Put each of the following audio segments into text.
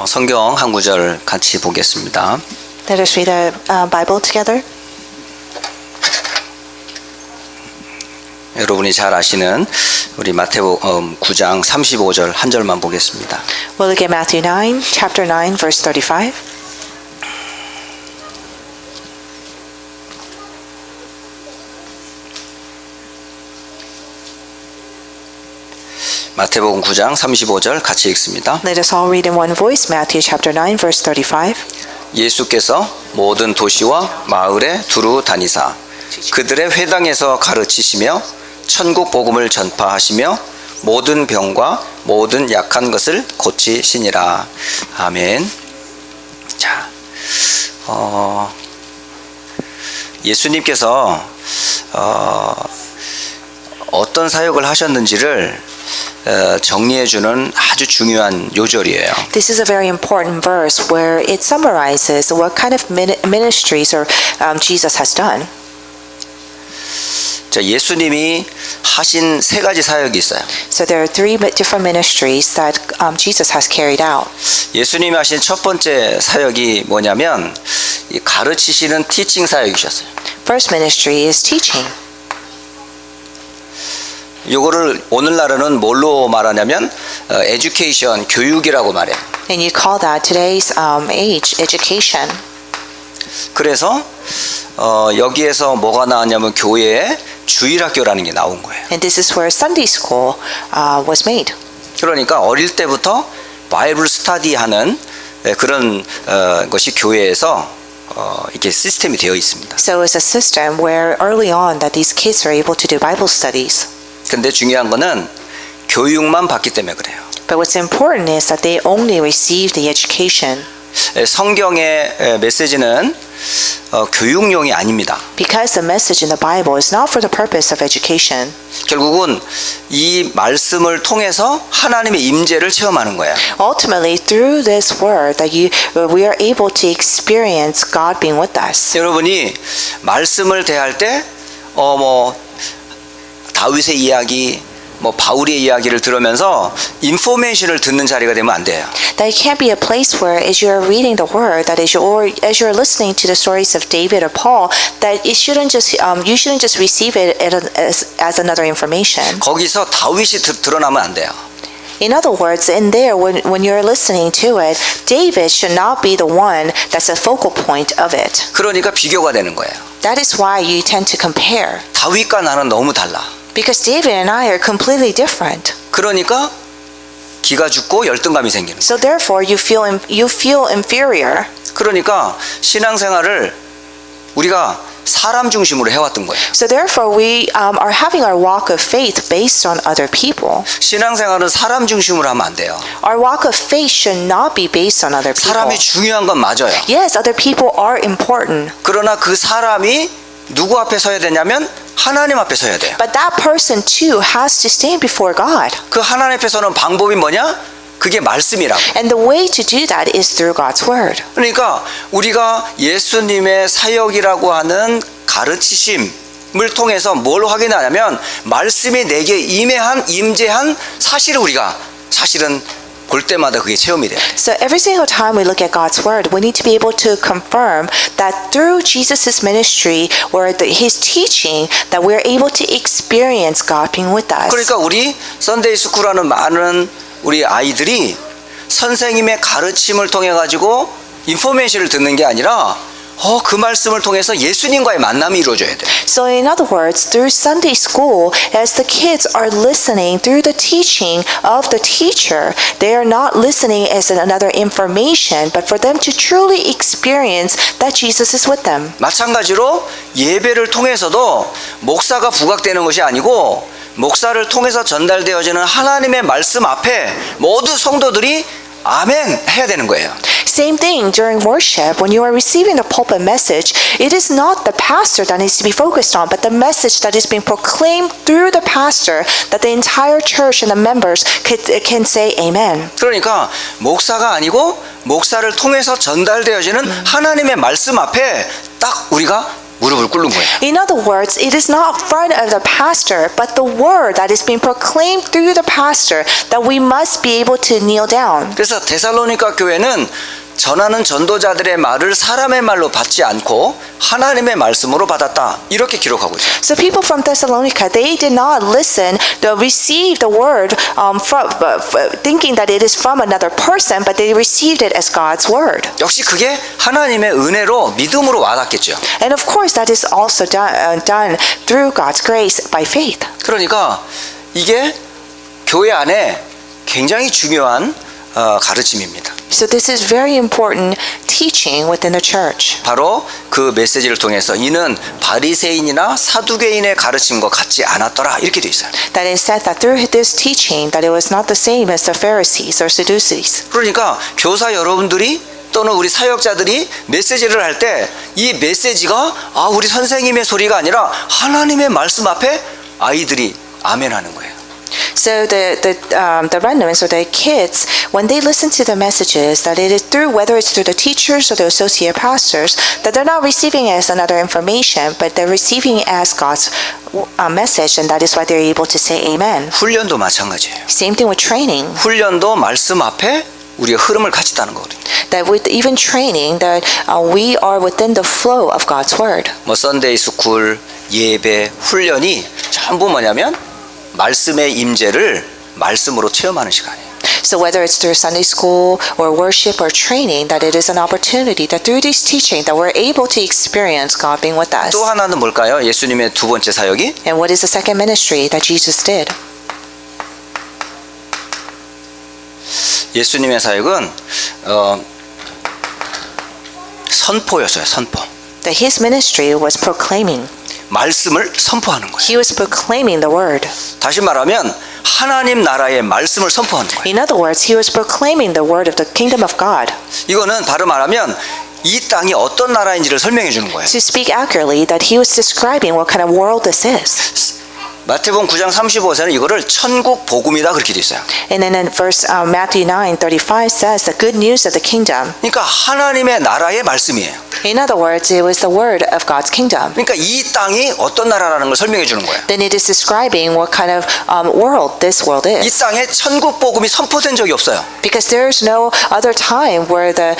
성경 한 구절 같이 보겠습니다. Let us read the Bible together. 여러분이 잘 아시는 우리 마태복음 9장 35절 한 절만 보겠습니다. We'll look at Matthew 9, chapter 9, verse 35. 마태복음 9장 35절 같이 읽습니다. Let us all read in one voice, Matthew chapter 9, verse 35. 예수께서 모든 도시와 마을에 두루 다니사 그들의 회당에서 가르치시며 천국 복음을 전파하시며 모든 병과 모든 약한 것을 고치시니라. 아멘. 자, 예수님께서 어떤 사역을 하셨는지를 정리해주는 아주 중요한 요절이에요. This is a very important verse where it summarizes what kind of ministries Jesus has done. 자, 예수님이 하신 세 가지 사역이 있어요. So there are three different ministries that Jesus has carried out. 예수님이 하신 첫 번째 사역이 뭐냐면 이 가르치시는 티칭 사역이셨어요. First ministry is teaching. 이거를 오늘날은 뭘로 말하냐면 education, 교육이라고 말해요. And you call that today's age education. 그래서 여기에서 뭐가 나왔냐면 교회에 주일학교라는 게 나온 거예요. And this is where Sunday school was made. 그러니까 어릴 때부터 바이블 스터디하는 그런 것이 교회에서 이렇게 시스템이 되어 있습니다. So it's a system where early on that these kids are able to do Bible studies. 근데 중요한 거는 교육만 받기 때문에 그래요. But what's important is that they only receive the education. 성경의 메시지는 교육용이 아닙니다. Because the message in the Bible is not for the purpose of education. 결국은 이 말씀을 통해서 하나님의 임재를 체험하는 거예요. Ultimately, through this word that we are able to experience God being with us. 여러분이 말씀을 대할 때 다윗의 이야기, 바울의 이야기를 들으면서 인포메이션을 듣는 자리가 되면 안 돼요. That it can't be a place where, as you are reading the word, that as you are listening to the stories of David or Paul, that it shouldn't just you shouldn't just receive it as another information. 거기서 다윗이 드러나면 안 돼요. In other words, in there, when you're listening to it, David should not be the one that's the focal point of it. 그러니까 비교가 되는 거예요. That is why you tend to compare. 다윗과 나는 너무 달라. Because David and I are completely different. 그러니까 기가 죽고 열등감이 생기는 거예요. So therefore, you feel inferior. 그러니까 신앙생활을 우리가 사람 중심으로 해왔던 거예요. So therefore, we are having our walk of faith based on other people. 신앙생활은 사람 중심으로 하면 안 돼요. Our walk of faith should not be based on other people. 사람이 중요한 건 맞아요. Yes, other people are important. 그러나 그 사람이 누구 앞에 서야 되냐면 하나님 앞에 서야 돼요. But that person too has to stand before God. 그 하나님 앞에 서는 방법이 뭐냐? 그게 말씀이라고. And the way to do that is through God's word. 그러니까 우리가 예수님의 사역이라고 하는 가르치심을 통해서 뭘 확인하냐면 말씀이 내게 임재한 사실을 우리가 사실은 볼 때마다 그게 체험이 돼요. So every single time we look at God's word, we need to be able to confirm that through Jesus' ministry or his teaching that we're able to experience God being with us. 그러니까 우리 썬데이 스쿨하는 많은 우리 아이들이 선생님의 가르침을 통해 가지고 인포메이션을 듣는 게 아니라 그 말씀을 통해서 예수님과의 만남이 이루어져야 돼요. So in other words, through Sunday school, as the kids are listening through the teaching of the teacher, they are not listening as another information, but for them to truly experience that Jesus is with them. 마찬가지로 예배를 통해서도 목사가 부각되는 것이 아니고 목사를 통해서 전달되어지는 하나님의 말씀 앞에 모두 성도들이 아멘 해야 되는 거예요. Same thing during worship, when you are receiving the pulpit message, it is not the pastor that needs to be focused on, but the message that is being proclaimed through the pastor that the entire church and the members can say amen. 그러니까 목사가 아니고 목사를 통해서 전달되어지는 하나님의 말씀 앞에 딱 우리가 무릎을 꿇는 거예요. In other words, it is not in front of the pastor, but the word that is being proclaimed through the pastor that we must be able to kneel down. 그래서 데살로니가 교회는 전하는 전도자들의 말을 사람의 말로 받지 않고 하나님의 말씀으로 받았다. 이렇게 기록하고 있어요. So people from Thessalonica, they did not listen, they received the word thinking that it is from another person, but they received it as God's word. 역시 그게 하나님의 은혜로 믿음으로 와닿겠죠. And of course, that is also done through God's grace by faith. 그러니까 이게 교회 안에 굉장히 중요한 가르침입니다. So this is very important teaching within the church. 바로 그 메시지를 통해서 이는 바리새인이나 사두개인의 가르침과 같지 않았더라 이렇게 돼 있어요. That it said that through this teaching that it was not the same as the Pharisees or Sadducees. 그러니까 교사 여러분들이 또는 우리 사역자들이 메시지를 할 때 이 메시지가 우리 선생님의 소리가 아니라 하나님의 말씀 앞에 아이들이 아멘하는 거예요. So the remnants or the kids, when they listen to the messages, that it is through, whether it's through the teachers or the associate pastors, that they're not receiving it as another information, but they're receiving it as God's message, and that is why they're able to say amen. 훈련도 마찬가지예요. Same thing with training. 훈련도 말씀 앞에 우리가 흐름을 같이 따는 거거든요. That with even training, that we are within the flow of God's word. 뭐 썬데이 스쿨, 예배, 훈련이 전부 뭐냐면 말씀의 임재를 말씀으로 체험하는 시간이에요. So whether it's through Sunday school or worship or training, that it is an opportunity that through this teaching that we're able to experience God being with us. 또 하나는 뭘까요? 예수님의 두 번째 사역이 And what is the second ministry that Jesus did? 예수님의 사역은 선포였어요. 선포. That his ministry was proclaiming. 말씀을 선포하는 거예요. He was proclaiming the word. 다시 말하면 하나님 나라의 말씀을 선포하는 거예요. In other words, he was proclaiming the word of the kingdom of God. 이거는 바로 말하면 이 땅이 어떤 나라인지를 설명해 주는 거예요. To speak accurately, that he was describing what kind of world this is. 마태복음 9장 35절에는 이거를 천국 복음이다 그렇게 돼 있어요. And then in verse Matthew 9:35 says the good news of the kingdom. 그러니까 하나님의 나라의 말씀이에요. In other words, it was the word of God's kingdom. 그러니까 이 땅이 어떤 나라라는 걸 설명해 주는 거예요. Then it is describing what kind of world this world 이 is. 땅에 천국 복음이 선포된 적이 없어요. Because there is no other time where the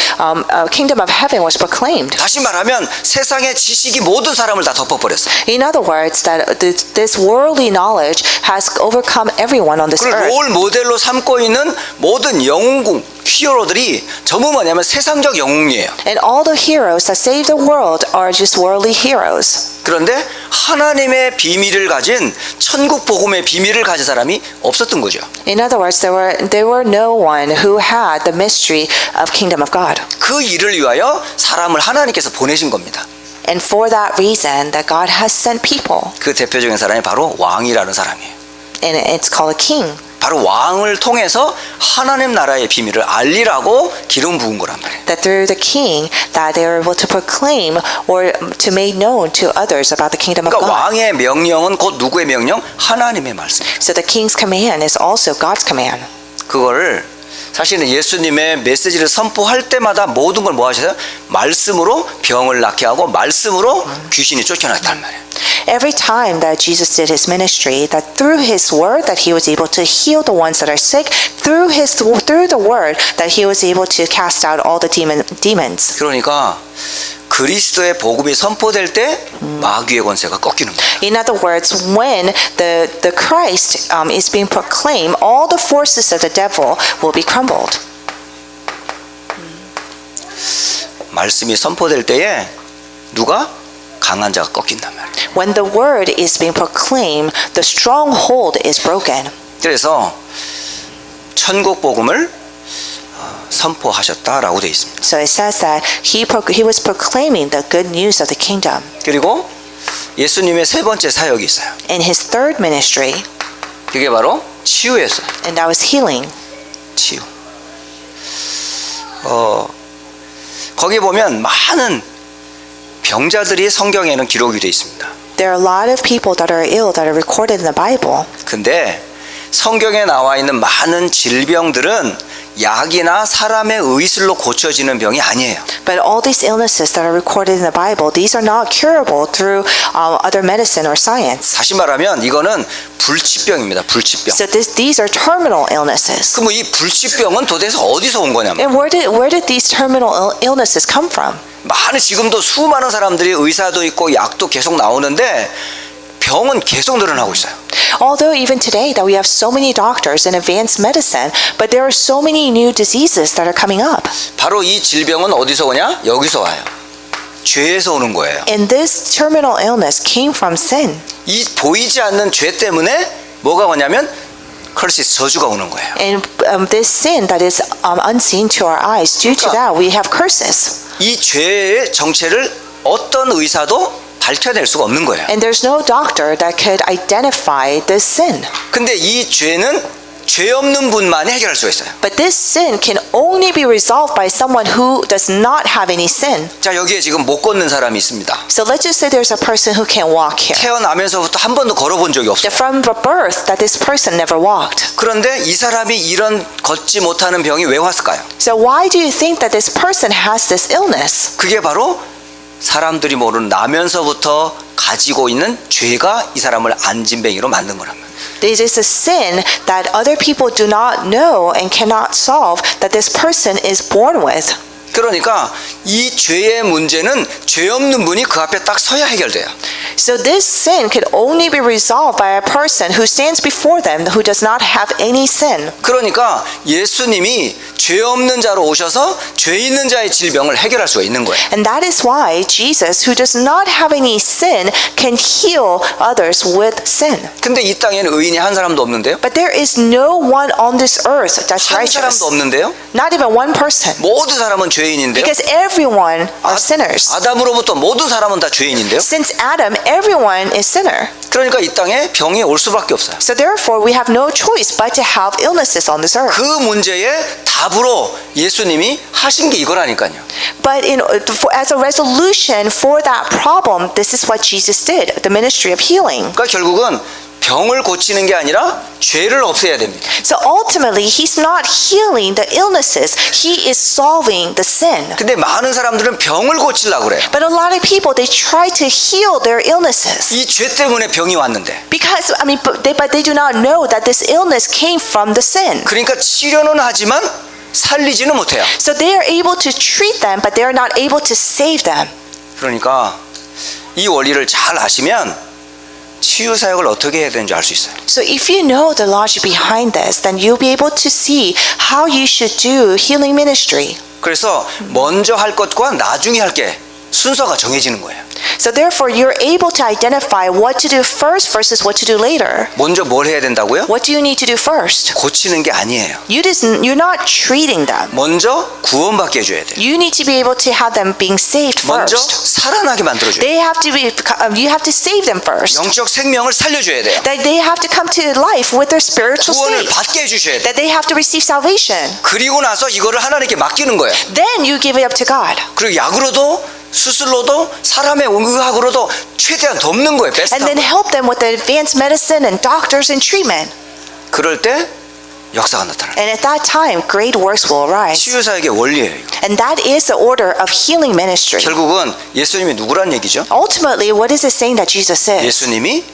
kingdom of heaven was proclaimed. 다시 말하면 세상의 지식이 모든 사람을 다 덮어버렸어요. In other words, that this worldly knowledge has overcome everyone on this 그걸 earth. 롤 모델로 삼고 있는 모든 영웅 히어로들이 전부 뭐냐면 세상적 영웅이에요. And all the heroes that save the world are just worldly heroes. 그런데 하나님의 비밀을 가진 천국 복음의 비밀을 가진 사람이 없었던 거죠. In other words, there were no one who had the mystery of kingdom of God. 그 일을 위하여 사람을 하나님께서 보내신 겁니다. And for that reason, that God has sent people. 그 대표적인 사람이 바로 왕이라는 사람이에요. And it's called a king. 바로 왕을 통해서 하나님 나라의 비밀을 알리라고 기름 부은 거란 말이에요. That through the king, that they were able to proclaim or to make known to others about the kingdom of 그러니까 God. 왕의 명령은 곧 누구의 명령? 하나님의 말씀. So the king's command is also God's command. 그거를 사실은 예수님의 메시지를 선포할 때마다 모든 걸 뭐 하셔요? 말씀으로 병을 낫게 하고 말씀으로 귀신이 쫓겨났단 말이에요. Every time that Jesus did his ministry, that through his word that he was able to heal the ones that are sick, through the word that he was able to cast out all the demons. 그러니까 그리스도의 복음이 선포될 때 마귀의 권세가 꺾이는 거예요. In other words, when the Christ is being proclaimed, all the forces of the devil will be crumbled. 말씀이 선포될 때에 누가? 강한 자가 꺾인단 말이에요. When the word is being proclaimed, the stronghold is broken. 그래서 천국 복음을 선포하셨다라고 되어 있습니다. So it says that he was proclaiming the good news of the kingdom. 그리고 예수님의 세 번째 사역이 있어요. In his third ministry, 그게 바로 치유였어요. and that was healing. 치유. 거기 보면 많은 병자들이 성경에는 기록이 되어 있습니다. There are a lot of people that are ill that are recorded in the Bible. 근데 성경에 나와 있는 많은 질병들은 약이나 사람의 의술로 고쳐지는 병이 아니에요. But all these illnesses that are recorded in the Bible, these are not curable through other medicine or science. 다시 말하면 이거는 불치병입니다. 불치병. So these are terminal illnesses. 그럼 이 불치병은 도대체 어디서 온 거냐면 And where did these terminal illnesses come from? 많은 지금도 수많은 사람들이 의사도 있고 약도 계속 나오는데 병은 계속 늘어나고 있어요. Although even today that we have so many doctors in advanced medicine, but there are so many new diseases that are coming up. 바로 이 질병은 어디서 오냐? 여기서 와요. 죄에서 오는 거예요. And this terminal illness came from sin. 이 보이지 않는 죄 때문에 뭐가 오냐면 커리스 저주가 오는 거예요. And this sin that is unseen to our eyes, due to that we have curses. 이 죄의 정체를 어떤 의사도 밝혀낼 수가 없는 거예요. And there's no doctor that could identify this sin. 근데 이 죄는 죄 없는 분만이 해결할 수가 있어요. But this sin can only be resolved by someone who does not have any sin. 자, 여기에 지금 못 걷는 사람이 있습니다. So let's just say there's a person who can't walk here. 태어나면서부터 한 번도 걸어본 적이 없어요. That from birth that this person never walked. 그런데 이 사람이 이런 걷지 못하는 병이 왜 왔을까요? So why do you think that this person has this illness? 그게 바로 사람들이 모르는 나면서부터 가지고 있는 죄가 이 사람을 안진뱅이로 만든 거란 말이에요. This is a sin that other people do not know and cannot solve that this person is born with. 그러니까 이 죄의 문제는 죄 없는 분이 그 앞에 딱 서야 해결돼요. So this sin could only be resolved by a person who stands before them who does not have any sin. 그러니까 예수님이 죄 없는 자로 오셔서 죄 있는 자의 질병을 해결할 수가 있는 거예요. And that is why Jesus, who does not have any sin, can heal others with sin. 근데 이 땅에는 의인이 한 사람도 없는데요? But there is no one on this earth that's 한 righteous. 사람도 없는데요? Not even one person. 모든 사람은 죄인인데요? Because everyone are sinners. 아담으로부터 모든 사람은 다 죄인인데요? Since Adam, everyone is sinner. 그러니까 이 땅에 병이 올 수밖에 없어요. So therefore, we have no choice but to have illnesses on this earth. 그 문제의 답으로 예수님이 하신 게 이거라니까요. But as a resolution for that problem, this is what Jesus did, the ministry of healing. 그러니까 결국은 병을 고치는 게 아니라 죄를 없애야 됩니다. So ultimately, he's not healing the illnesses. He is solving the sin. 근데 많은 사람들은 병을 고치려고 그래요. But a lot of people, they try to heal their illnesses. 이 죄 때문에 병이 왔는데. Because, but they do not know that this illness came from the sin. 그러니까 치료는 하지만 살리지는 못해요. So they are able to treat them, but they are not able to save them. 그러니까 이 원리를 잘 아시면 치유 사역을 어떻게 해야 되는지 알 수 있어요. So if you know the logic behind this, then you'll be able to see how you should do healing ministry. 그래서 먼저 할 것과 나중에 할 게 순서가 정해지는 거예요. So therefore, you're able to identify what to do first versus what to do later. 먼저 뭘 해야 된다고요? What do you need to do first? 고치는 게 아니에요. You're not treating them. 먼저 구원받게 해줘야 돼요. You need to be able to have them being saved 먼저 first. 살아나게 만들어줘야 돼요. You have to save them first. 영적 생명을 살려줘야 돼요. That they have to come to life with their spiritual 구원을 state. 받게 해주셔야 돼요. That they have to receive salvation. 그리고 나서 이거를 하나님께 맡기는 거예요. Then you give it up to God. 그리고 약으로도 수술로도 사람의 의학으로도 최대한 돕는 거예요. And then help them with the advanced medicine and doctors and treatment. 그럴 때 역사가 나타나요. And at that time, great works will arise. 치유사역의 원리예요. And that is the order of healing ministry. 결국은 예수님이 누구란 얘기죠? Ultimately, what is it saying that Jesus is? 예수님이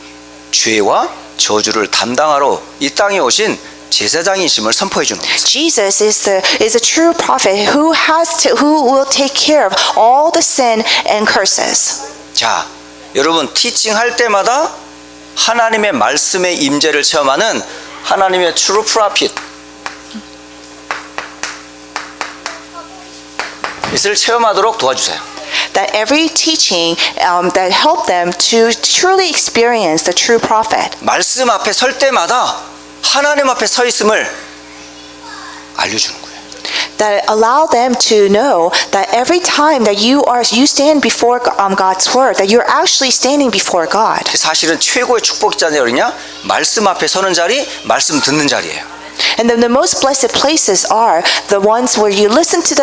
죄와 저주를 담당하러 이 땅에 오신 제사장이심을 선포해 주는 거예요. Jesus is a true prophet who will take care of all the sin and curses. 자, 여러분 티칭 할 때마다 하나님의 말씀의 임재를 체험하는 하나님의 true prophet 이를 체험하도록 도와주세요. That every teaching that help them to truly experience the true prophet. 말씀 앞에 설 때마다 하나님 앞에 서 있음을 알려주는 거예요. That allow them to know that every time that you stand before God's word, that you're actually standing before God. 사실은 최고의 축복이 어디냐? 말씀 앞에 서는 자리, 말씀 듣는 자리예요. And then the most blessed places are the ones where you listen to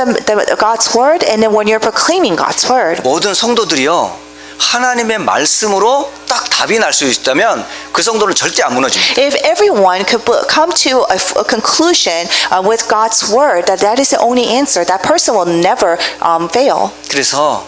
God's word, and then when you're proclaiming God's word. 모든 성도들이요, 하나님의 말씀으로 딱 답이 날 수 있다면 그 성도는 절대 안 무너집니다. If everyone could come to a conclusion with God's word that that is the only answer, that person will never fail. 그래서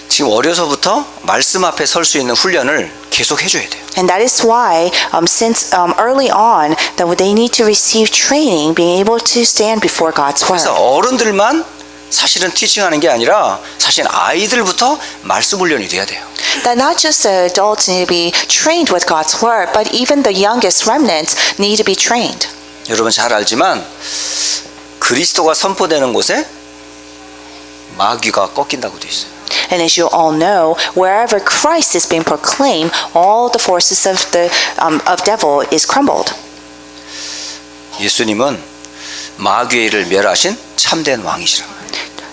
지금 어려서부터 말씀 앞에 설 수 있는 훈련을 계속 해줘야 돼요. And that is why, since early on, that they need to receive training, being able to stand before God's word. 그래서 어른들만 사실은 티칭하는 게 아니라 사실 아이들부터 말씀 훈련이 돼야 돼요. That not just the adults need to be trained with God's word, but even the youngest remnants need to be trained. 여러분 잘 알지만 그리스도가 선포되는 곳에 마귀가 꺾인다고 돼 있어요. And as you all know, wherever Christ is being proclaimed, all the forces of the devil is crumbled. 예수님은 마귀의 일을 멸하신 참된 왕이시라.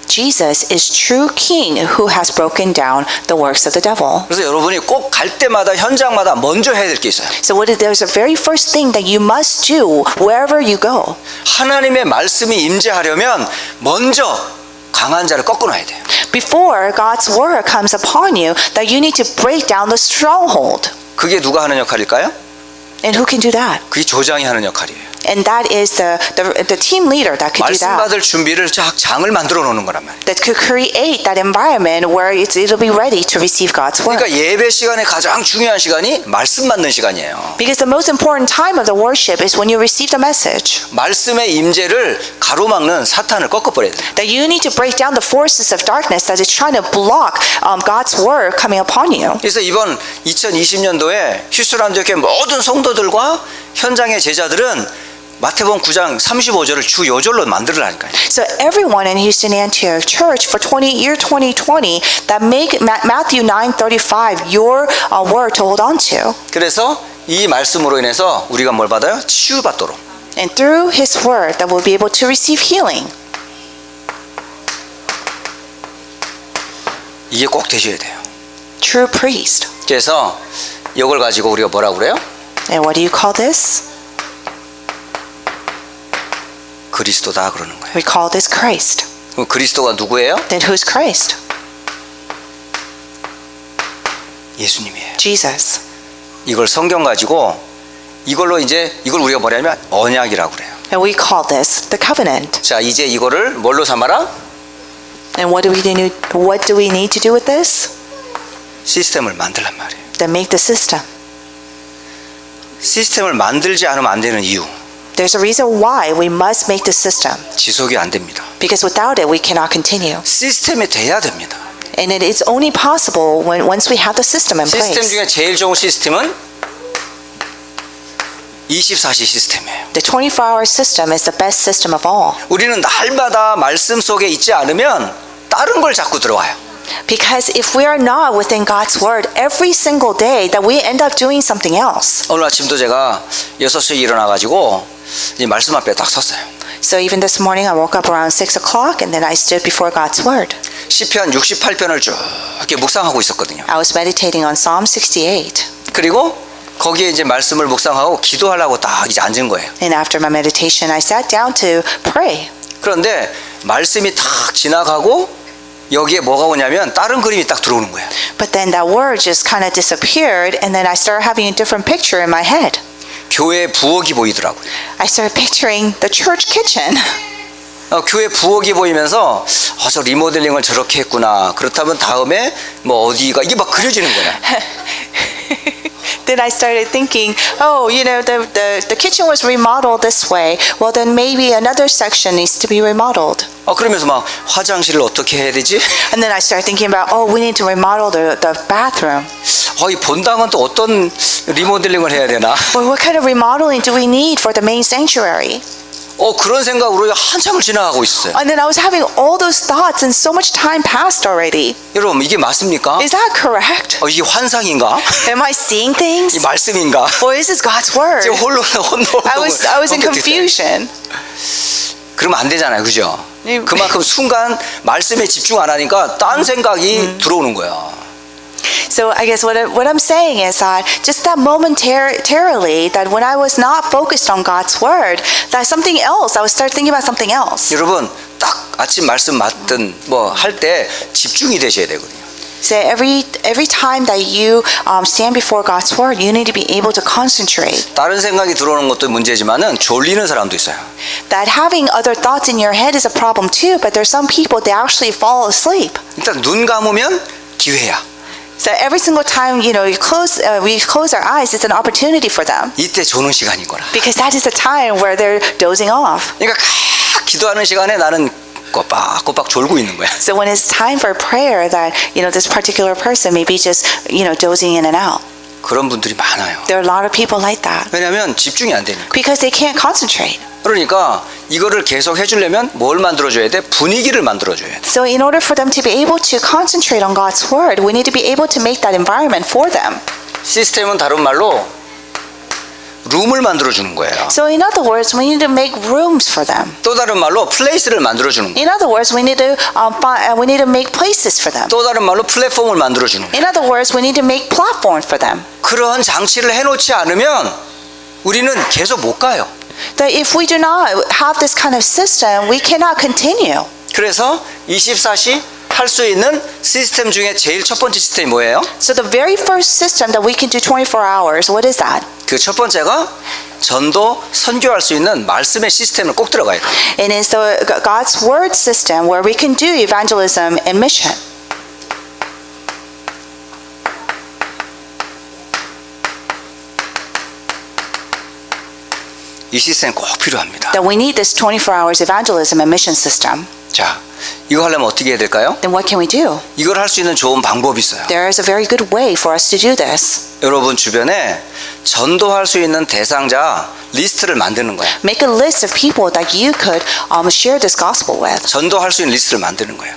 Jesus is true king who has broken down the works of the devil. 그래서 여러분이 꼭 갈 때마다 현장마다 먼저 해야 될 게 있어요. So there's a very first thing that you must do wherever you go. 하나님의 말씀이 임재하려면 먼저 강한 자를 꺾어놔야 돼요. Before God's word comes upon you, that you need to break down the stronghold. 그게 누가 하는 역할일까요? And who can do that? 그게 조장이 하는 역할이에요. And that is the team leader that could do 말씀 that. 받을 준비를 쫙 장을 만들어 놓는 거란 말이에요. That could create that environment where it'll be ready to receive God's word. 그러니까 예배 시간에 가장 중요한 시간이 말씀 받는 시간이에요. Because the most important time of the worship is when you receive the message. 말씀의 임재를 가로막는 사탄을 꺾어버려야 돼요. That you need to break down the forces of darkness that is trying to block God's word coming upon you. 그래서 이번 2020년도에 휴스란교회 모든 성도들과 현장의 제자들은 마태복음 9장 35절을 주 요절로 만들으라니까요. So everyone in Houston Antioch Church for 2020 that make Matthew 9:35 your word to hold on to. 그래서 이 말씀으로 인해서 우리가 뭘 받아요? 치유받도록. And through his word that we'll be able to receive healing. 이게 꼭 되셔야 돼요. True priest. 그래서 이걸 가지고 우리가 뭐라고 그래요? And what do you call this? 그리스도다 그러는 거예요. We call this Christ. 그럼 그리스도가 누구예요? Then who's Christ? 예수님이에요. Jesus. 이걸 성경 가지고 이걸로 이제 이걸 우리가 뭐냐면 언약이라고 그래요. And we call this the covenant. 자, 이제 이거를 뭘로 삼아라? And what do we need to do with this? 시스템을 만들란 말이에요. Then make the system. 시스템을 만들지 않으면 안 되는 이유. There's a reason why we must make the system. 지속이 안 됩니다. Because without it, we cannot continue. 시스템이 돼야 됩니다. And it is only possible once we have the system in 시스템 place. 중에 제일 좋은 시스템은 24시 시스템이에요. The 24-hour system is the best system of all. 우리는 날마다 말씀 속에 있지 않으면 다른 걸 자꾸 들어와요. Because if we are not within God's word every single day, that we end up doing something else. 오늘 아침도 제가 6시에 일어나가지고 이 말씀 앞에 딱 섰어요. So even this morning, I woke up around 6 o'clock and then I stood before God's word. 시편 68편을 쭉 이렇게 묵상하고 있었거든요. I was meditating on Psalm 68. 그리고 거기에 이제 말씀을 묵상하고 기도하려고 딱 이제 앉은 거예요. And after my meditation, I sat down to pray. 그런데 말씀이 탁 지나가고 여기에 뭐가 오냐면 다른 그림이 딱 들어오는 거예요. But then that word just kind of disappeared and then I started having a different picture in my head. 교회 부엌이 보이더라고요. I started picturing the church kitchen. 교회 부엌이 보이면서 저 리모델링을 저렇게 했구나. 그렇다면 다음에 뭐 어디가 이게 막 그려지는 거야. Then I started thinking, oh, the kitchen was remodeled this way. Well, then maybe another section needs to be remodeled. 그러면서 막 화장실을 어떻게 해야 되지? And then I started thinking about, oh, we need to remodel the bathroom. 이 본당은 또 어떤 리모델링을 해야 되나? Well, what kind of remodeling do we need for the main sanctuary? 그런 생각으로 한참을 지나가고 있어요. And then I was having all those thoughts and so much time passed already. 여러분 이게 맞습니까? Is that correct? 이게 환상인가? Am I seeing things? 이 말씀인가? Or is this God's word? 지금 혼돈. I was in confusion. 그러면 안 되잖아요, 그죠? 그만큼 순간 말씀에 집중 안 하니까 딴 생각이 들어오는 거야. So I guess what I'm saying is that just that momentarily, that when I was not focused on God's word, that something else, I would start thinking about something else. 여러분 딱 아침 말씀 맡든 뭐 할 때 집중이 되셔야 되거든요. So every time that you stand before God's word, you need to be able to concentrate. 다른 생각이 들어오는 것도 문제지만은 졸리는 사람도 있어요. That having other thoughts in your head is a problem too, but there's some people they actually fall asleep. 일단 눈 감으면 기회야. So every single time we close our eyes, it's an opportunity for them 이때 조는 시간인 거라. because that is the time where they're dozing off. 그러니까 기도하는 시간에 나는 꼬박꼬박 졸고 있는 거야. So when it's time for prayer, that this particular person may be just dozing in and out. 그런 분들이 많아요. There are a lot of people like that 왜냐하면 집중이 안 되니까. because they can't concentrate. 그러니까 이거를 계속 해주려면 뭘 만들어줘야 돼? 분위기를 만들어줘야 돼. So in order for them to be able to concentrate on God's word, we need to be able to make that environment for them. 시스템은 다른 말로 룸을 만들어주는 거예요. So in other words, we need to make rooms for them. 또 다른 말로 플레이스를 만들어주는 거예요. In other words, we need to make places for them. 또 다른 말로 플랫폼을 만들어주는 거예요. In other words, we need to make platforms for them. 그런 장치를 해놓지 않으면 우리는 계속 못 가요. That if we do not have this kind of system, we cannot continue. 그래서 24시 할 수 있는 시스템 중에 제일 첫 번째 시스템이 뭐예요? So the very first system that we can do 24 hours, what is that? 그 첫 번째가 전도, 선교할 수 있는 말씀의 시스템을 꼭 들어가야 돼요. It is the God's word system where we can do evangelism and mission. 이 시스템 꼭 필요합니다. That we need this 24 hours evangelism and mission system. 자, 이거 하려면 어떻게 해야 될까요? Then what can we do? 이걸 할 수 있는 좋은 방법이 있어요. There is a very good way for us to do this. 여러분 주변에 전도할 수 있는 대상자 리스트를 만드는 거야. Make a list of people that you could share this gospel with. 전도할 수 있는 리스트를 만드는 거예요.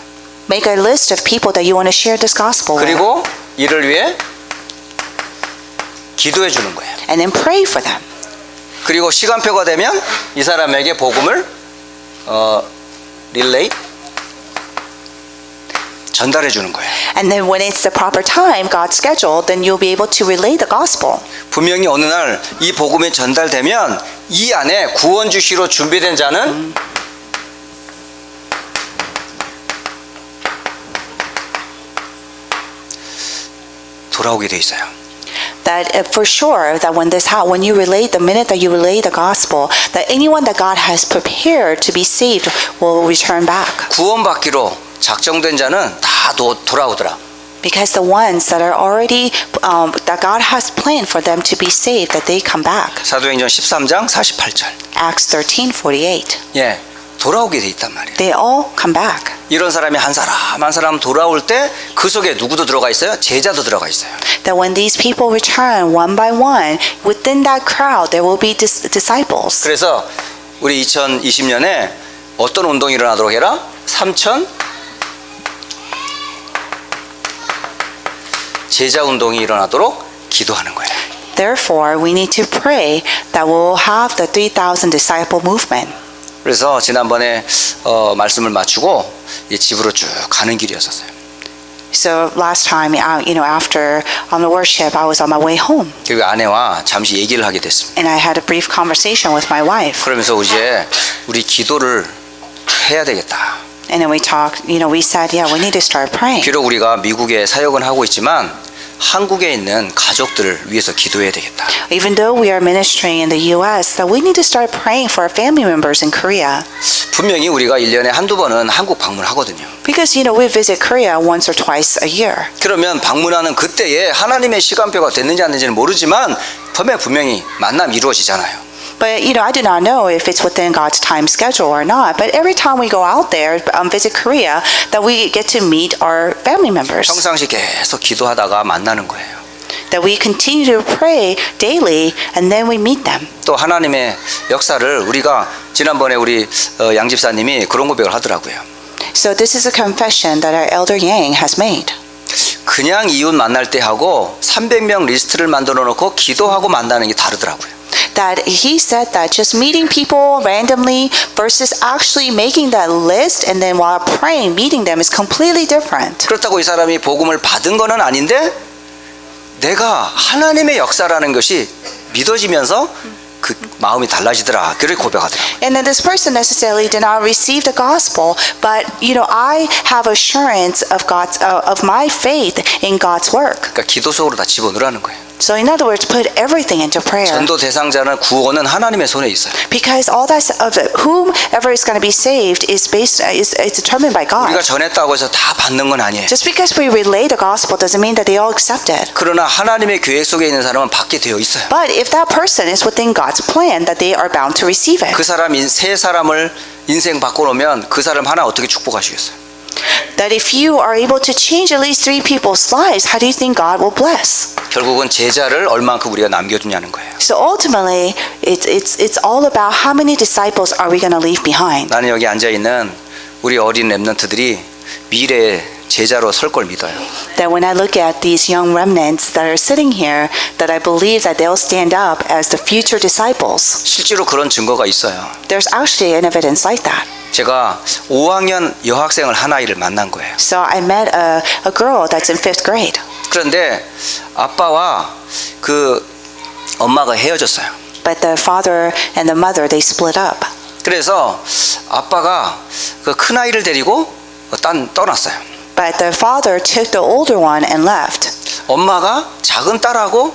Make a list of people that you want to share this gospel with. 그리고 이를 위해 기도해 주는 거예요. And then pray for them. 그리고 시간표가 되면 이 사람에게 복음을 릴레이 전달해 주는 거예요. And then when it's the proper time, God's schedule, then you'll be able to relay the gospel. 분명히 어느 날 이 복음이 전달되면 이 안에 구원 주시로 준비된 자는 돌아오게 돼 있어요. That for sure that when you relate, the minute that you relay the gospel, that anyone that God has prepared to be saved will return back. 구원받기로 작정된 자는 다 돌아오더라. Because the ones that are already that God has planned for them to be saved, that they come back. 사도행전 13장 48절. Acts 13:48. 예, 돌아오게 돼 있단 말이에요. They all come back. 이런 사람이 한 사람 돌아올 때 그 속에 누구도 들어가 있어요? 제자도 들어가 있어요. That when these people return one by one, within that crowd there will be disciples. 그래서 우리 2020년에 어떤 운동이 일어나도록 해라? 3천 제자 운동이 일어나도록 기도하는 거예요. Therefore, we need to pray that we'll have the 3,000 disciple movement. 그래서 지난번에 말씀을 마치고 집으로 쭉 가는 길이었었어요. So last time, after the worship, I was on my way home, 그리고 아내와 잠시 얘기를 하게 됐습니다. and I had a brief conversation with my wife. 그러면서 이제 우리 기도를 해야 되겠다. And then we talked. We said, yeah, we need to start praying. 비록 우리가 미국에 사역은 하고 있지만 한국에 있는 가족들을 위해서 기도해야 되겠다. Even though we are ministering in the U.S., that we need to start praying for our family members in Korea. 분명히 우리가 1년에 한두 번은 한국 방문하거든요. Because we visit Korea once or twice a year. 그러면 방문하는 그때에 하나님의 시간표가 됐는지 안 됐는지는 모르지만 분명히 만남이 이루어지잖아요. But I do not know if it's within God's time schedule or not. But every time we go out there, visit Korea, that we get to meet our family members. 평상시 계속 기도하다가 만나는 거예요. That we continue to pray daily, and then we meet them. 또 하나님의 역사를 우리가 지난번에 우리 양 집사님이 그런 고백을 하더라고요. So this is a confession that our elder Yang has made. 그냥 이웃 만날 때 하고 300명 리스트를 만들어 놓고 기도하고 만나는 게 다르더라고요. That he said that just meeting people randomly versus actually making that list and then while praying, meeting them is completely different. 그렇다고 이 사람이 복음을 받은 건 아닌데 내가 하나님의 역사라는 것이 믿어지면서 그 마음이 달라지더라. 그렇게 고백하더라고요. And then this person necessarily did not receive the gospel, but I have assurance of of my faith in God's work. 그러니까 기도 속으로 다 집어넣으라는 거예요. So in other words, put everything into prayer. 전도 대상자는 구원은 하나님의 손에 있어요. Because all that of whomever is going to be saved is determined by 우리가 God. 전했다고 해서 다 받는 건 아니에요. Just because we relay the gospel doesn't mean that they all accept it. 그러나 하나님의 계획 속에 있는 사람은 받게 되어 있어요. But if that person is within God's plan, that they are bound to receive it. 그 사람 세 사람을 인생 바꿔놓으면 그 사람 하나 어떻게 축복하시겠어요? That if you are able to change at least 3 people's lives, how do you think God will bless? 결국은 제자를 얼만큼 우리가 남겨두냐는 거예요. So ultimately, it's all about how many disciples are we going to leave behind. 나는 여기 앉아있는 우리 어린 랩런트들이 미래의 제자로 설 걸 믿어요. That when I look at these young remnants that are sitting here, that I believe that they'll stand up as the future disciples. 실제로 그런 증거가 있어요. There's actually an evidence like that. 제가 5학년 여학생을 한 아이를 만난 거예요. So I met a girl that's in 5th grade. 그런데 아빠와 그 엄마가 헤어졌어요. But the father and the mother, they split up. 그래서 아빠가 그 큰 아이를 데리고 떠났어요. But the father took the older one and left. 엄마가 작은 딸하고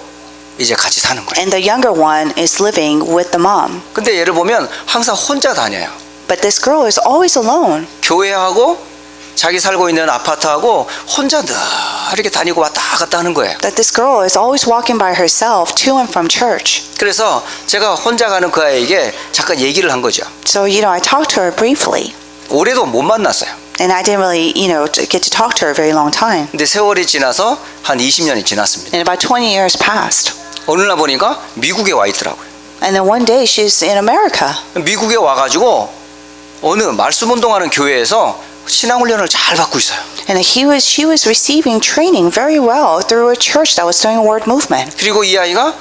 이제 같이 사는 거예요. And the younger one is living with the mom. 근데 얘를 보면 항상 혼자 다녀요. But this girl is always alone. 교회하고 자기 살고 있는 아파트하고 혼자 늘 이렇게 다니고 왔다 갔다 하는 거예요. That this girl is always walking by herself to and from church. 그래서 제가 혼자 가는 그 아이에게 잠깐 얘기를 한 거죠. So, I talked to her briefly. 올해도 못 만났어요. And I didn't really, get to talk to her a very long time. 근데 세월이 지나서 한 20년이 지났습니다. And about 20 years passed. 어느 날 보니까 미국에 와 있더라고요. And then one day she's in America. 미국에 와가지고 어느 말씀 운동하는 교회에서 신앙훈련을 잘 받고 있어요. And she was receiving training very well through a church that was doing word movement. 그리고 이 아이가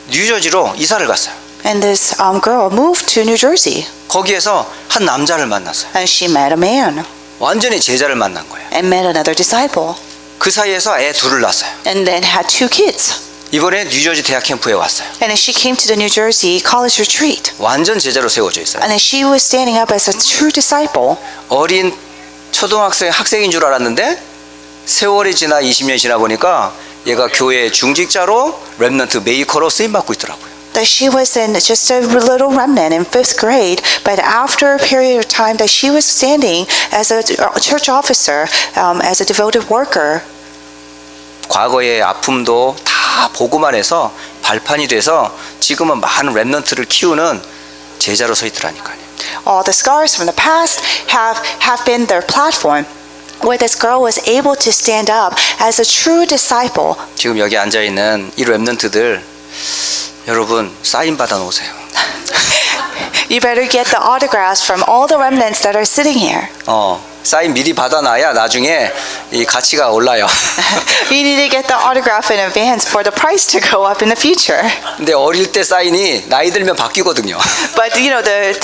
뉴저지로 이사를 갔어요. And this girl moved to New Jersey. 거기에서 한 남자를 만났어요. And she met a man. 완전히 제자를 만난 거예요. And met another disciple. 그 사이에서 애 둘을 낳았어요. And then had 2 kids. 이번에 뉴저지 대학 캠프에 왔어요. And then she came to the New Jersey college retreat. 완전 제자로 세워져 있어요. And then she was standing up as a true disciple. 어린 학생인 줄 알았는데 세월이 지나 20년이 지나 보니까 얘가 교회 중직자로 렘넌트 메이커로 쓰임받고 있더라고요. That she was in just a little remnant in 5th grade, but after a period of time that she was standing as a church officer, as a devoted worker. 과거의 아픔도 다 보고만 해서 발판이 돼서 지금은 많은 렘넌트를 키우는 제자로 서 있더라니까요. All the scars from the past have been their platform, where this girl was able to stand up as a true disciple. 지금 여기 앉아 있는 이 렘넌트들 여러분 사인 받아 놓으세요. You better get the autographs from all the remnants that are sitting here. 사인 미리 받아놔야 나중에 이 가치가 올라요. You need to get the autograph in advance for the price to go up in the future. 근데 어릴 때 사인이 나이 들면 바뀌거든요. But the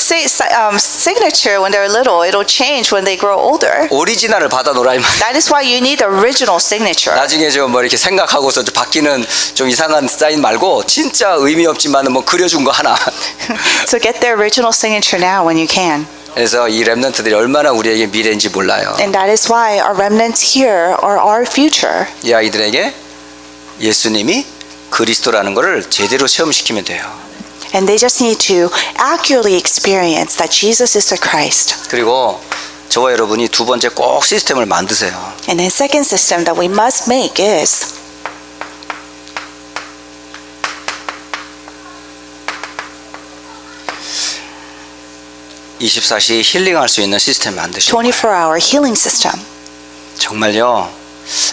signature when they're little, it'll change when they grow older. 오리지널을 받아놓으라 이 말. That is why you need the original signature. 나중에 좀 뭐 이렇게 생각하고서 좀 바뀌는 좀 이상한 사인 말고 진짜 의미 없지만은 뭐 그려준 거 하나. So get the original signature now when you can. 그래서 이 렘넌트들이 얼마나 우리에게 미래인지 몰라요. And that is why our remnants here are our future. 이 아이들에게 예수님이 그리스도라는 것을 제대로 체험시키면 돼요. And they just need to accurately experience that Jesus is the Christ. 그리고 저와 여러분이 두 번째 꼭 시스템을 만드세요. And the second system that we must make is 24시 힐링할 수 있는 시스템 만드시고 24-hour healing system. 정말요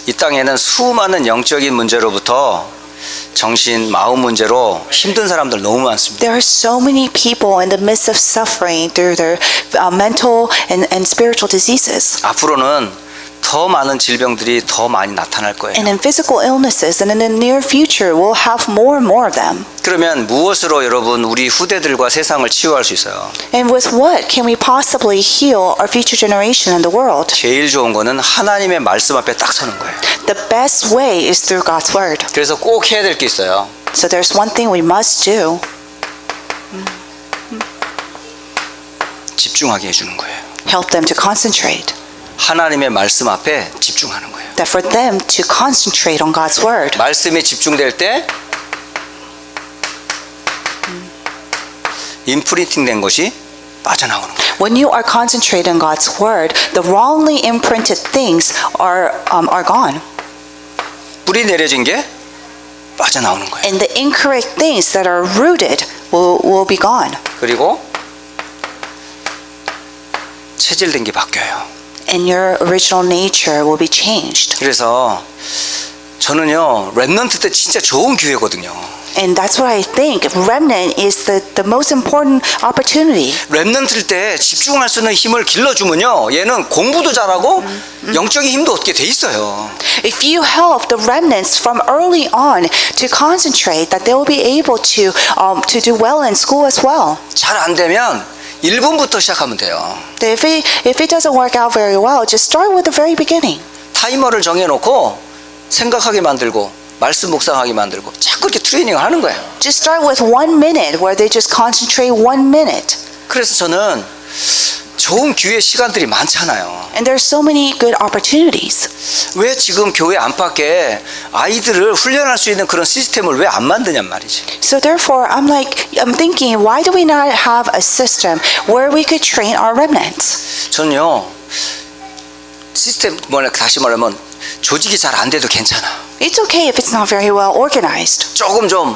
이 땅에는 수많은 영적인 문제로부터 정신, 마음 문제로 힘든 사람들 너무 많습니다. There are so many people in the midst of suffering through their mental and spiritual diseases. 앞으로는 더 많은 질병들이 더 많이 나타날 거예요. And in physical illnesses, and in the near future, we'll have more and more of them. 그러면 무엇으로 여러분 우리 후대들과 세상을 치유할 수 있어요? And with what can we possibly heal our future generation and the world? 제일 좋은 거는 하나님의 말씀 앞에 딱 서는 거예요. The best way is through God's word. 그래서 꼭 해야 될 게 있어요. So there's one thing we must do. 집중하게 해주는 거예요. Help them to concentrate. 하나님의 말씀 앞에 집중하는 거예요. That for them to concentrate on God's word. 말씀에 집중될 때 임프린팅 된 것이 빠져나오는 거예요. When you are concentrated on God's word, the wrongly imprinted things are gone. 뿌리 내려진 게 빠져나오는 거예요. And the incorrect things that are rooted will be gone. 그리고 체질된 게 바뀌어요. And your original nature will be changed. 그래서 저는요 렘넌트 때 진짜 좋은 기회거든요. And that's what I think. Remnant is the most important opportunity. 렘넌트일 때 집중할 수 있는 힘을 길러주면요 얘는 공부도 잘하고 영적인 힘도 얻게 돼 있어요. If you help the remnants from early on to concentrate, that they will be able to do well in school as well. 잘 안 되면 1분부터 시작하면 돼요. If it doesn't work out very well, just start with the very beginning. 타이머를 정해놓고 생각하게 만들고 말씀 묵상하게 만들고 자꾸 이렇게 트레이닝을 하는 거예요. Just start with 1 minute where they just concentrate 1 minute. 그래서 저는 좋은 기회 시간들이 많잖아요. And there are so many good opportunities. 왜 지금 교회 안팎에 아이들을 훈련할 수 있는 그런 시스템을 왜 안 만드냔 말이지. So therefore, I'm thinking, why do we not have a system where we could train our remnants? 저는요 시스템 다시 말하면 조직이 잘 안 돼도 괜찮아. It's okay if it's not very well organized. 조금 좀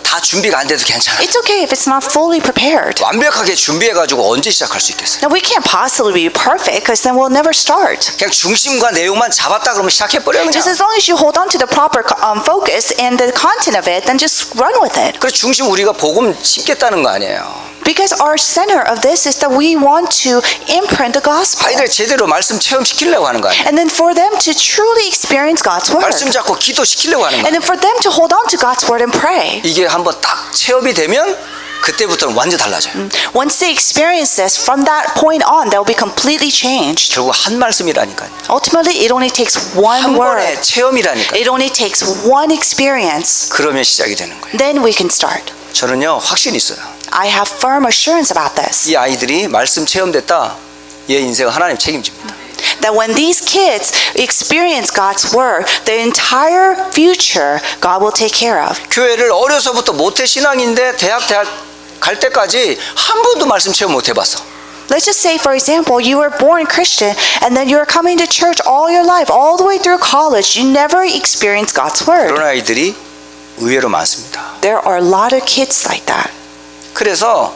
다 준비가 안 돼도 괜찮아. It's okay if it's not fully prepared. 완벽하게 준비해가지고 언제 시작할 수 있겠어요? Now we can't possibly be perfect because then we'll never start. 그냥 중심과 내용만 잡았다 그러면 시작해버려 그냥. Just as long as you hold on to the proper focus and the content of it, then just run with it. 그래서 중심 우리가 복음 심겠다는 거 아니에요. Because our center of this is that we want to imprint the gospel. 아이들 제대로 말씀 체험시키려고 하는 거 아니에요. And then for them to truly experience God's word. 말씀 잡고 기도시키려고 하는 거 And 아니에요. then for them to hold on to God's word and pray. 이게 한번 딱 체험이 되면 그때부터는 완전 달라져요. Once they experience this, from that point on, they'll be completely changed. 결국 한 말씀이라니까요. Ultimately, it only takes one 한 word. 번의 체험이라니까요. It only takes one experience. 그러면 시작이 되는 거예요. Then we can start. 저는요 확신이 있어요. I have firm assurance about this. 이 아이들이 말씀 체험됐다. 얘 인생은 하나님 책임집니다. That when these kids experience God's word, the entire future God will take care of. 교회를 어려서부터 모태 신앙인데 대학 갈 때까지 한 번도 말씀 체험 못 해봤어. Let's just say, for example, you were born Christian and then you're coming to church all your life, all the way through college. You never experienced God's word. 그런 아이들이 의외로 많습니다. There are a lot of kids like that. 그래서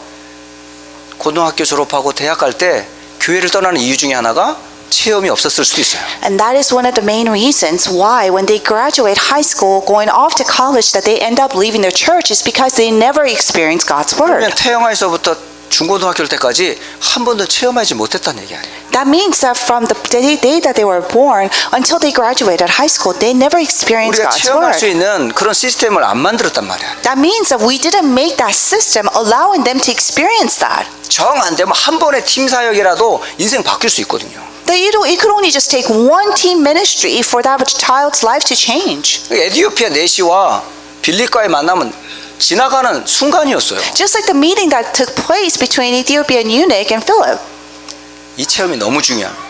고등학교 졸업하고 대학 갈 때 교회를 떠나는 이유 중에 하나가 체험이 없었을 수도 있어요. And that is one of the main reasons why when they graduate high school, going off to college, that they end up leaving their church is because they never experienced God's word. 그러면 태영아에서부터 중고등학교 때까지 한 번도 체험하지 못했다는 얘기 아니에요. That means that from the day that they were born until they graduated high school, they never experienced 우리가 God's 체험할 수 word. 있는 그런 시스템을 안 만들었단 말이야. That means that we didn't make that system allowing them to experience that. 정 안 되면 한 번의 팀 사역이라도 인생 바뀔 수 있거든요. That it could only just take one team ministry for that child's life to change. 에티오피아 내시와 빌립과의 만남은 지나가는 순간이었어요. Just like the meeting that took place between Ethiopian eunuch and Philip. 이 체험이 너무 중요합니다.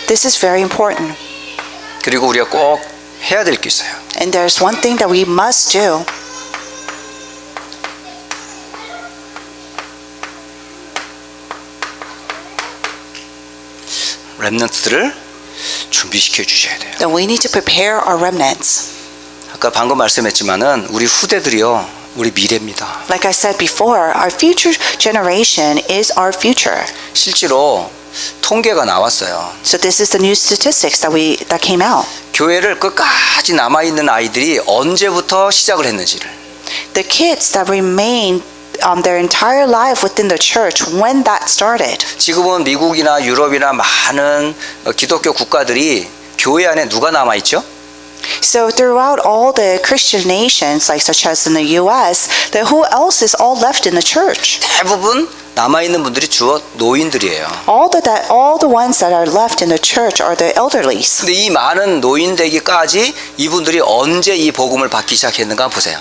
This is very important. 그리고 우리가 꼭 해야 될 게 있어요. And there's one thing that we must do. 렘넌트들을 준비시켜 주셔야 돼요. That we need to prepare our remnants. 아까 방금 말씀했지만은 우리 후대들이요, 우리 미래입니다. Like I said before, our future generation is our future. 실제로 통계가 나왔어요. So this is the new statistics that came out. 교회를 끝까지 남아 있는 아이들이 언제부터 시작을 했는지를. The kids that remain their entire life within the church, when that started. 지금은 미국이나 유럽이나 많은 기독교 국가들이 교회 안에 누가 남아 있죠? So throughout all the Christian nations, like such as in the U.S., who else is all left in the church? 대부분 남아 있는 분들이 주로 노인들이에요. All the ones that are left in the church are the elderlies. 근데 이 많은 노인 되기까지 이분들이 언제 이 복음을 받기 시작했는가 보세요.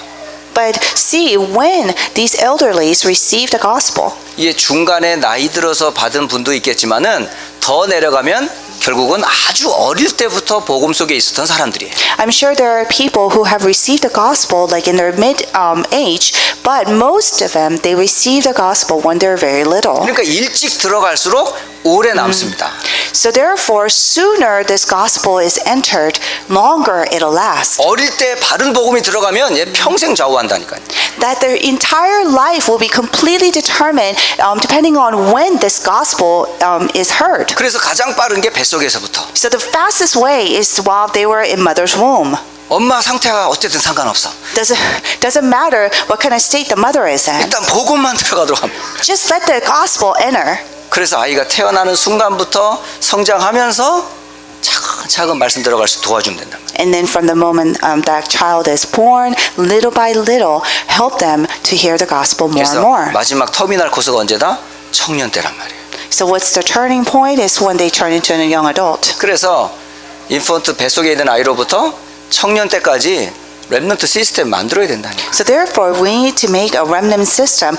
But see, when these elderlies received the gospel, 이게 중간에 나이 들어서 받은 분도 있겠지만은 더 내려가면 결국은 아주 어릴 때부터 복음 속에 있었던 사람들이에요. I'm sure there are people who have received the gospel like in their mid age, but most of them they received the gospel when they're very little. 그러니까 일찍 들어갈수록 오래 남습니다. So therefore, sooner this gospel is entered, longer it'll last. 어릴 때 바른 복음이 들어가면 얘 평생 좌우한다니까요. That their entire life will be completely determined depending on when this gospel is heard. 그래서 가장 빠른 게 뱃속에서부터. So the fastest way is while they were in mother's womb. 엄마 상태가 어쨌든 상관없어. Doesn't matter what kind of state the mother is in. 일단 복음만 들어가도록 합니다. Just let the gospel enter. 그래서 아이가 태어나는 순간부터 성장하면서 차근차근 말씀 들어갈 수 도와주면 된다. And then from the moment that child is born, little by little, help them to hear the gospel more and 그래서 more. 마지막 터미널 코스가 언제다? 청년 때란 말이에요. So what's the turning point is when they turn into a young adult. 그래서 인펀트 뱃속에 있는 아이로부터 청년 때까지 렘넌트 시스템 만들어야 된다니까. So therefore, we need to make a remnant system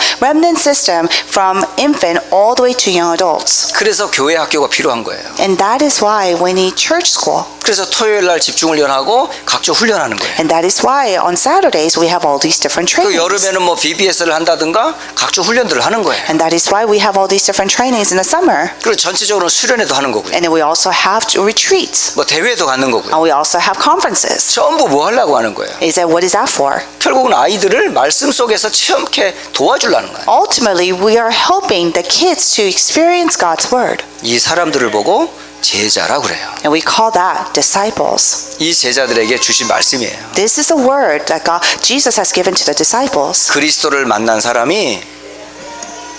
from infant all the way to young adults. 그래서 교회 학교가 필요한 거예요. And that is why we need church school. 그래서 토요일 날 집중 훈련하고 각종 훈련하는 거예요. And that is why on Saturdays we have all these different 그 trainings. 여름에는 뭐 BBS를 한다든가 각종 훈련들을 하는 거예요. And that is why we have all these different trainings in the summer. 그리고 전체적으로 수련회도 하는 거고요. And then we also have retreats. 뭐 대회도 갖는 거고요. And we also have conferences. 전부 뭐 하려고 하는 거예요. Is that what is that for? 결국은 아이들을 말씀 속에서 체험케 도와주려는 거예요. Ultimately, we are helping the kids to experience God's word. 이 사람들을 보고 제자라고 그래요. And we call that disciples. 이 제자들에게 주신 말씀이에요. This is the word that Jesus has given to the disciples. 그리스도를 만난 사람이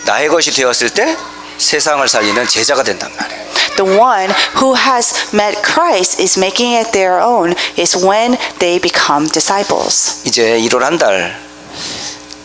나의 것이 되었을 때 세상을 살리는 제자가 된단 말이에요. The one who has met Christ is making it their own is when they become disciples. 이제 1월 한 달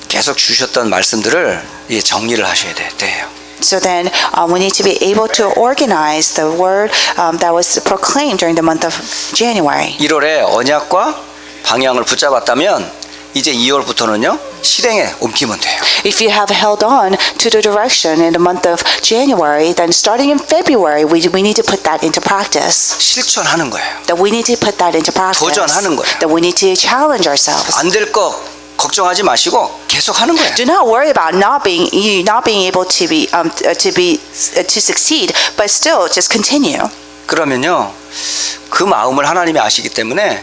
계속 주셨던 말씀들을 이제 정리를 하셔야 돼요. So then we need to be able to organize the word that was proclaimed during the month of January. 1월에 언약과 방향을 붙잡았다면 이제 2월부터는요 실행에 옮기면 돼요. If you have held on to the direction in the month of January, then starting in February, we need to put that into practice. 실천하는 거예요. That we need to put that into practice. 도전하는 거예요. That we need to challenge ourselves. 안 될 거 걱정하지 마시고 계속 하는 거예요. Do not worry about not being able to succeed, but still just continue. 그러면요 그 마음을 하나님이 아시기 때문에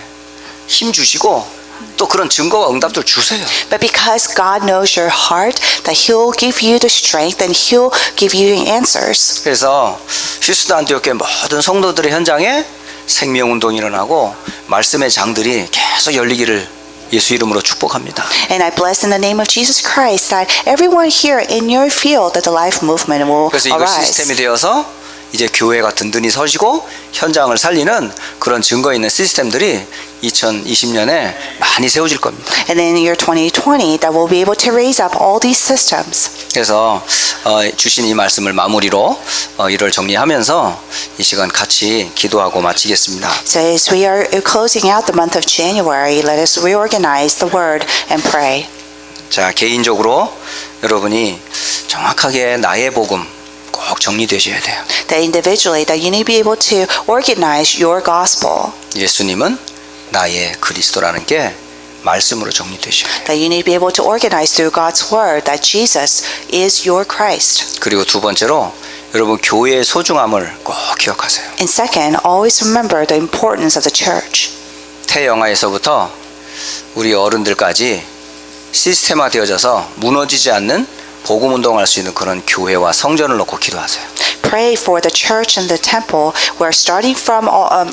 힘 주시고 또 그런 증거와 응답들 주세요. But because God knows your heart, that He'll give you the strength and He'll give you the answers. 그래서 휴스턴 안티오케 모든 성도들의 현장에 생명운동이 일어나고 말씀의 장들이 계속 열리기를 예수 이름으로 축복합니다. And I bless in the name of Jesus Christ that everyone here in your field that the life movement will 그래서 이거 arise. 시스템이 되어서 이제 교회가 든든히 서시고 현장을 살리는 그런 증거 있는 시스템들이 2020년에 많이 세워질 겁니다. And then in the year 2020, that we'll be able to raise up all these systems. 그래서 주신 이 말씀을 마무리로 1월 정리하면서 이 시간 같이 기도하고 마치겠습니다. So as we are closing out the month of January, let us reorganize the word and pray. 자, 개인적으로 여러분이 정확하게 나의 복음 꼭 정리되셔야 돼요. That individually, that you need to be able to organize your gospel. 예수님은 나의 그리스도라는 게 말씀으로 정리되셔야 돼요. That you need to be able to organize through God's word that Jesus is your Christ. 그리고 두 번째로 여러분 교회의 소중함을 꼭 기억하세요. And second, always remember the importance of the church. 태영아에서부터 우리 어른들까지 시스템화 되어져서 무너지지 않는 복음 운동할 수 있는 그런 교회와 성전을 놓고 기도하세요. Pray for the church and the temple, where starting from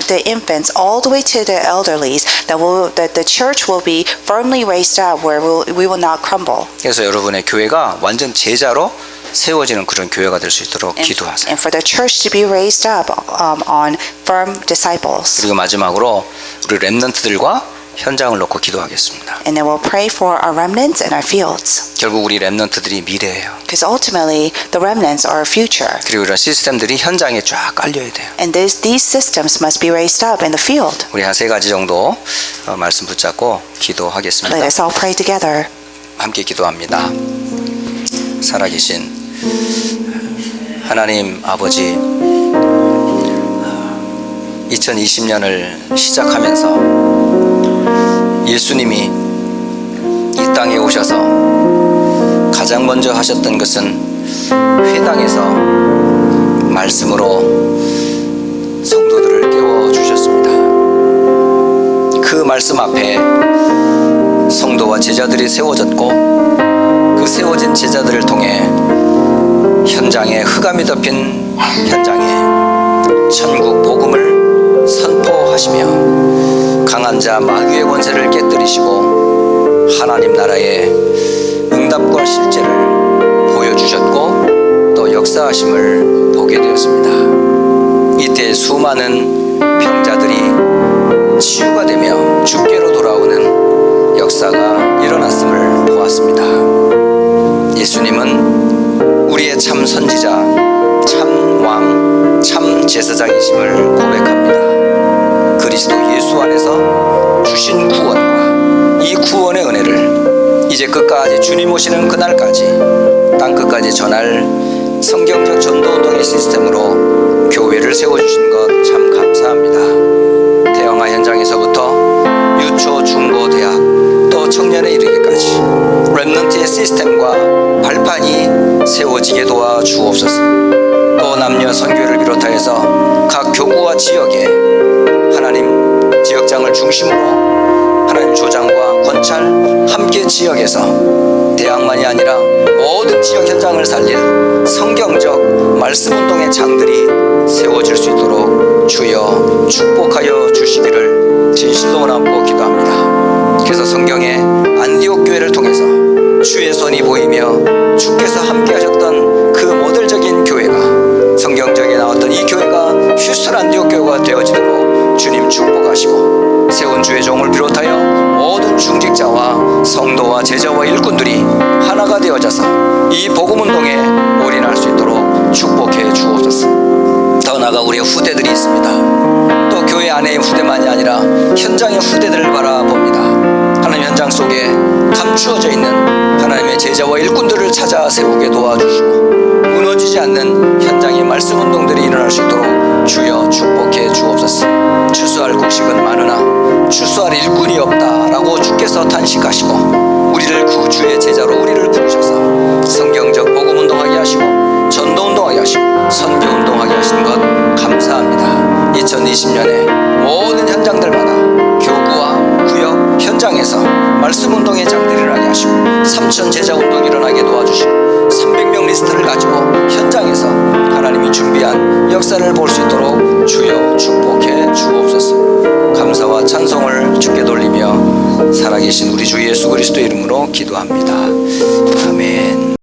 the infants all the way to the elderlies, that the church will be firmly raised up, where we will not crumble. 그래서 여러분의 교회가 완전 제자로 세워지는 그런 교회가 될 수 있도록 기도하세요. And for the church to be raised up on firm disciples. 그리고 마지막으로 우리 렘넌트들과 현장을 놓고 기도하겠습니다. And then we'll pray for our remnants and our fields. 결국 우리 렘넌트들이 미래예요. Because ultimately, the remnants are our future. 그리고 이런 시스템들이 현장에 쫙 깔려야 돼요. And these systems must be raised up in the field. 우리 한 3가지 정도 말씀 붙잡고 기도하겠습니다. Let us all pray together. 함께 기도합니다. 살아계신 하나님 아버지, 2020년을 시작하면서 예수님이 이 땅에 오셔서 가장 먼저 하셨던 것은 회당에서 말씀으로 성도들을 깨워주셨습니다. 그 말씀 앞에 성도와 제자들이 세워졌고, 그 세워진 제자들을 통해 현장에 흑암이 덮인 현장에 천국 복음을 선포하시며 강한 자 마귀의 권세를 깨뜨리시고 하나님 나라의 응답과 실제를 보여주셨고 또 역사하심을 보게 되었습니다. 이때 수많은 병자들이 치유가 되며 주께로 돌아오는 역사가 일어났음을 보았습니다. 예수님은 우리의 참 선지자, 참 왕, 참 제사장이심을 고백합니다. 그리스도 예수 안에서 주신 구원과 이 구원의 은혜를 이제 끝까지 주님 오시는 그날까지 땅 끝까지 전할 성경적 전도운동의 시스템으로 교회를 세워주신 것 참 감사합니다. 대형화 현장에서부터 유초, 중고, 대학 또 청년에 이르기까지 렘넌트의 시스템과 발판이 세워지게 도와 주옵소서. 또 남녀 선교를 비롯하여서 각 교구와 지역에 하나님 지역장을 중심으로 하나님 조장과 권찰 함께 지역에서 대학만이 아니라 모든 지역 현장을 살릴 성경적 말씀운동의 장들이 세워질 수 있도록 주여 축복하여 주시기를 진실로 원하고 기도합니다. 그래서 성경의 안디옥 교회를 통해서 주의 손이 보이며 주께서 함께 하셨던 그 모델적인 교회가, 성경적에 나왔던 이 교회가 휴스턴 안디옥 교회가 되어지도록 주님 축복하시고 세운 주의 종을 비롯하여 모든 중직자와 성도와 제자와 일꾼들이 하나가 되어져서 이 복음운동에 올인할 수 있도록 축복해 주옵소서. 더 나아가 우리의 후대들이 있습니다. 또 교회 안의 후대만이 아니라 현장의 후대들을 바라봅니다. 하나님 현장 속에 감추어져 있는 하나님의 제자와 일꾼들을 찾아 세우게 도와주시고 무너지지 않는 현장의 말씀 운동들이 일어날 수 있도록 주여 축복해 주옵소서. 추수할 곡식은 많으나 추수할 일꾼이 없다라고 주께서 탄식하시고 우리를 구주의 제자로 우리를 부르셔서 성경적 복음 운동하게 하시고 전도 운동하게 하시고 선교 운동하게 하시는 것 감사합니다. 2020년에 모든 현장들마다 교구와 구역 현장에서 말씀 운동의 장들이 일어나게 하시고 3천 제자 운동이 일어나게 도와주시고 300명 리스트를 가지고 현장에서 하나님이 준비한 역사를 볼 수 있도록 주여 축복해 주옵소서. 감사와 찬송을 주께 돌리며 살아계신 우리 주 예수 그리스도 이름으로 기도합니다. 아멘.